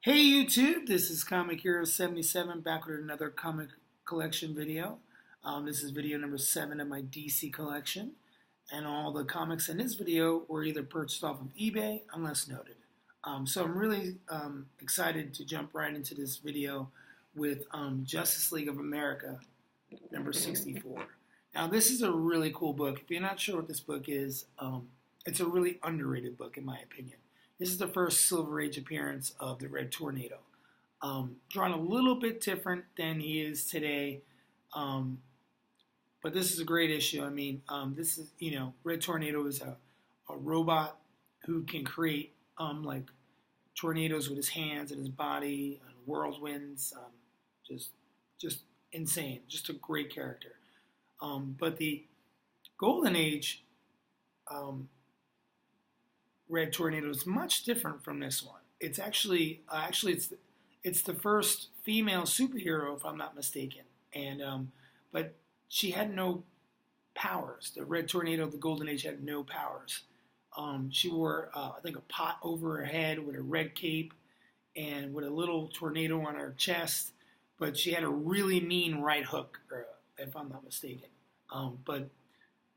Hey YouTube, this is Comic Hero 77 back with another comic collection video. This is video number 7 of my DC collection, and all the comics in this video were either purchased off of eBay unless noted. So I'm really excited to jump right into this video with Justice League of America number 64. Now this is a really cool book. If you're not sure what this book is, it's a really underrated book in my opinion. This is the first Silver Age appearance of the Red Tornado. Drawn a little bit different than he is today, but this is a great issue. I mean, this is, Red Tornado is a robot who can create like tornadoes with his hands and his body, and whirlwinds, just insane, just a great character. But the Golden Age Red Tornado is much different from this one. It's actually it's the first female superhero, if I'm not mistaken. And but she had no powers. The Red Tornado of the Golden Age had no powers. She wore I think a pot over her head with a red cape and with a little tornado on her chest. But she had a really mean right hook, if I'm not mistaken. But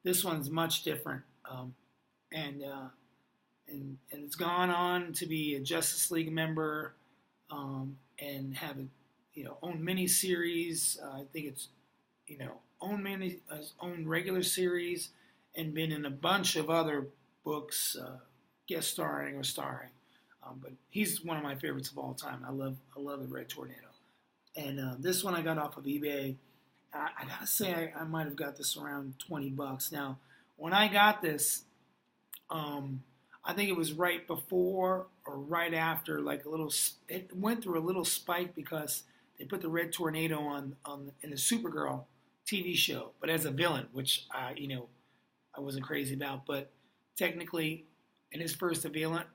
this one's much different. And it's gone on to be a Justice League member and have a own mini series. I think it's own regular series, and been in a bunch of other books, guest starring or starring. But he's one of my favorites of all time. I love the Red Tornado. And this one I got off of eBay. I gotta say I might have got this around $20. Now when I got this, I think it was right before or right after, like it went through a little spike because they put the Red Tornado on in the Supergirl TV show, but as a villain, which I wasn't crazy about. But technically, in his first appearance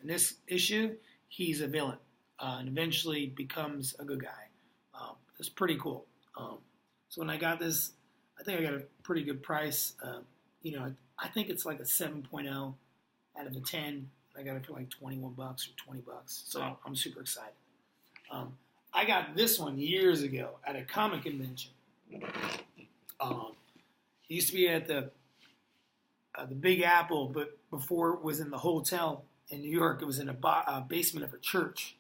in this issue, he's a villain, and eventually becomes a good guy. It's pretty cool. So when I got this, I think I got a pretty good price. I think it's like a 7.0 out of a 10. I got it for like $21 or $20. So I'm super excited. I got this one years ago at a comic convention. It used to be at the Big Apple, but before it was in the hotel in New York, it was in a basement of a church.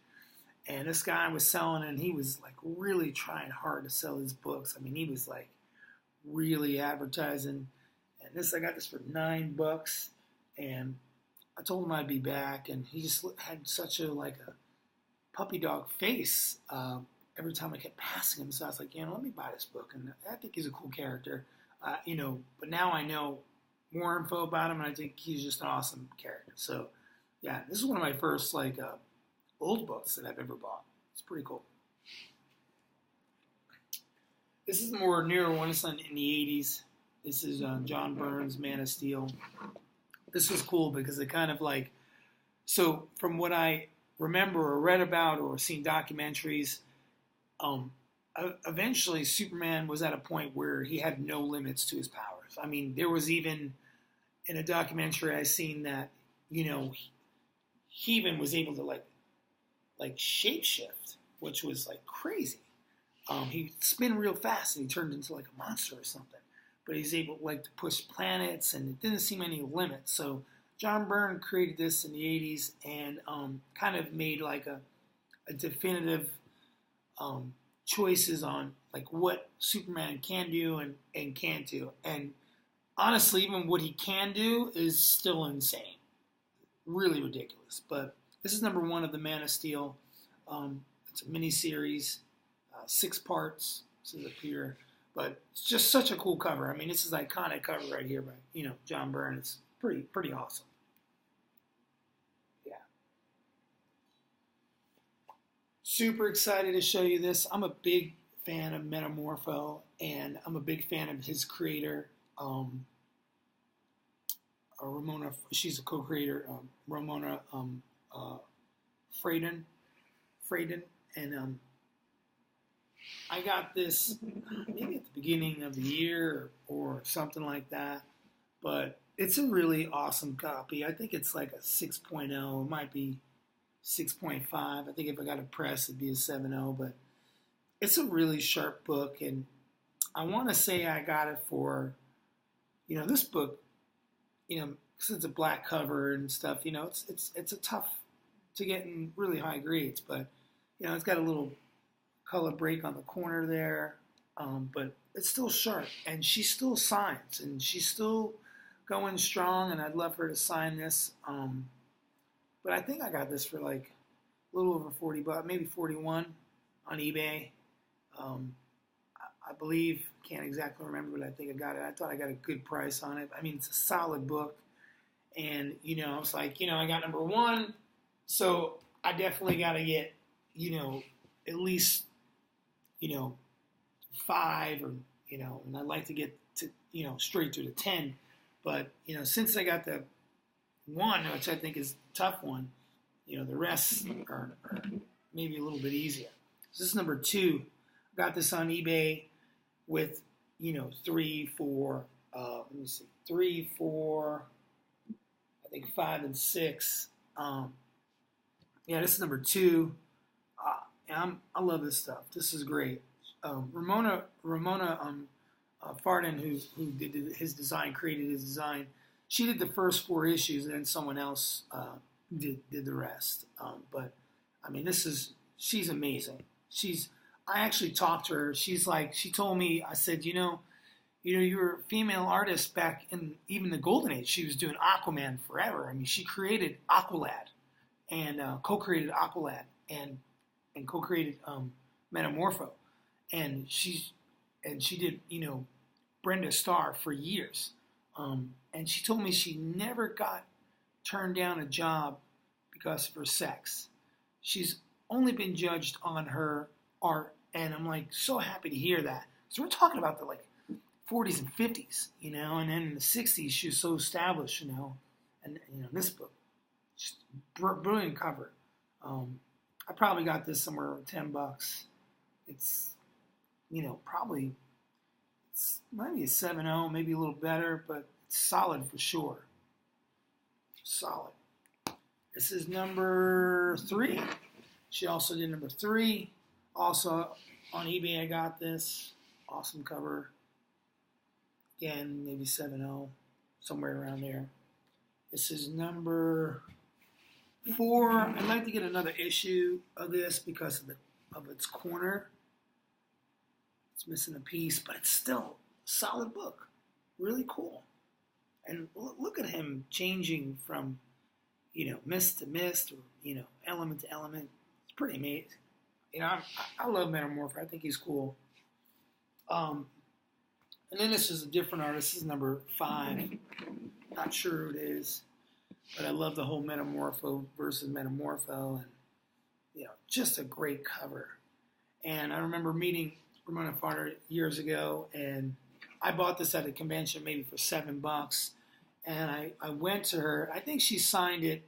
And this guy was selling, and he was like really trying hard to sell his books. I mean, he was like really advertising. And I got this for $9, and I told him I'd be back, and he just had such a puppy dog face every time I kept passing him. So I was like, let me buy this book, and I think he's a cool character, But now I know more info about him, and I think he's just an awesome character. So yeah, this is one of my first old books that I've ever bought. It's pretty cool. This is the more newer one. It's in the 80s. This is John Byrne's Man of Steel. This was cool because it kind of so from what I remember or read about or seen documentaries, eventually Superman was at a point where he had no limits to his powers. I mean, there was even in a documentary I seen that, he even was able to shapeshift, which was crazy. He'd spin real fast and he turned into a monster or something. But he's able to push planets, and it didn't seem any limits. So John Byrne created this in the 80s and kind of made a definitive choices on what Superman can do and can't do. And honestly, even what he can do is still insane. Really ridiculous. But this is number 1 of the Man of Steel. It's a mini-series, 6 parts. This is up here. But it's just such a cool cover. I mean, this is an iconic cover right here by, John Byrne. It's pretty awesome. Yeah. Super excited to show you this. I'm a big fan of Metamorpho, and I'm a big fan of his creator, Ramona. She's a co-creator, Ramona Fradon, and I got this maybe at the beginning of the year or something like that, but it's a really awesome copy. I think it's a 6.0. It might be 6.5. I think if I got a press, it'd be a 7.0. But it's a really sharp book, and I want to say I got it for, this book, because it's a black cover and stuff. It's a tough to get in really high grades, but it's got a little color break on the corner there, but it's still sharp, and she still signs, and she's still going strong, and I'd love her to sign this. But I think I got this for like a little over 40 bucks, maybe 41 on eBay. I believe, can't exactly remember, but I think I got it. I thought I got a good price on it. I mean, it's a solid book, and I was like, I got number one, so I definitely got to get, at least, 5 or, and I'd like to get to, straight to the 10. But, since I got the 1, which I think is a tough one, the rest are maybe a little bit easier. So this is number 2. Got this on eBay with, 3, 4, let me see, 3, 4, I think 5 and 6. This is number 2. I love this stuff. This is great. Ramona Fardin, who did his design, created his design. She did the first 4 issues, and then someone else did the rest. But I mean, she's amazing. I actually talked to her. She told me, I said, you were a female artist back in even the Golden Age. She was doing Aquaman forever. I mean, she created Aqualad and co-created Aqualad and co-created Metamorpho. And she did, Brenda Starr for years. And she told me she never got turned down a job because of her sex. She's only been judged on her art, and I'm like so happy to hear that. So we're talking about the 40s and 50s, and then in the 60s she was so established, and this book, just brilliant cover. I probably got this somewhere around $10. It's, probably it's maybe a 7.0, maybe a little better, but it's solid for sure. Solid. This is number 3. She also did number 3. Also on eBay I got this. Awesome cover. Again, maybe 7.0, somewhere around there. This is number 4. I'd like to get another issue of this because of its corner. It's missing a piece, but it's still a solid book. Really cool. And look at him changing from, mist to mist, or, element to element. It's pretty amazing. I love Metamorpho. I think he's cool. And then this is a different artist. This is number 5. Not sure who it is, but I love the whole Metamorpho versus Metamorpho, and just a great cover. And I remember meeting Ramona Farter years ago, and I bought this at a convention maybe for $7, and I went to her. I think she signed it.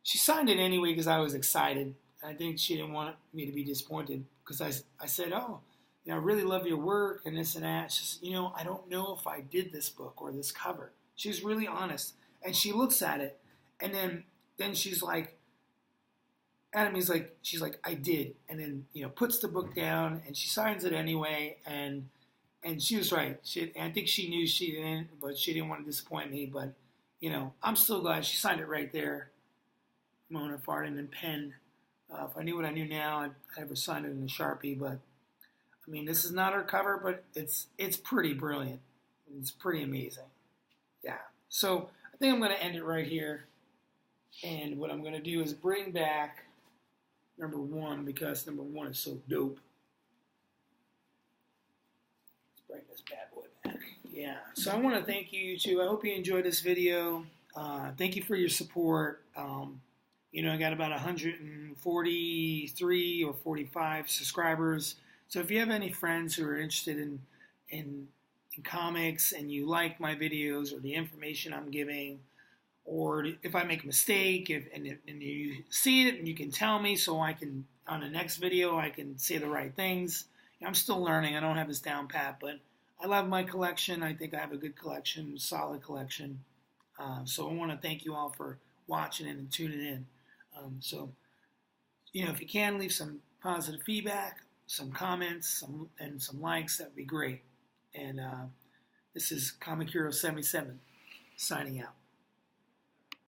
She signed it anyway because I was excited. I think she didn't want me to be disappointed because I said, oh, I really love your work and this and that. She said, I don't know if I did this book or this cover. She was really honest. And she looks at it, and then she's like, she's like, I did. And then, puts the book down, and she signs it anyway, and she was right. I think she knew she didn't, but she didn't want to disappoint me. But, I'm still glad she signed it right there. Mona Fardin and pen. If I knew what I knew now, I'd ever sign it in a Sharpie. But, I mean, this is not her cover, but it's pretty brilliant. It's pretty amazing. Yeah. So I think I'm going to end it right here. And what I'm going to do is bring back number 1 because number 1 is so dope. Let's bring this bad boy back. Yeah. So I want to thank you, YouTube. I hope you enjoyed this video. Thank you for your support. I got about 143 or 45 subscribers. So if you have any friends who are interested in comics and you like my videos or the information I'm giving, or if I make a mistake and you see it and you can tell me so I can, on the next video, I can say the right things. I'm still learning. I don't have this down pat, but I love my collection. I think I have a good collection, solid collection. So I want to thank you all for watching and tuning in. So if you can, leave some positive feedback, some comments, and some likes. That would be great. And this is Comic Hero 77 signing out.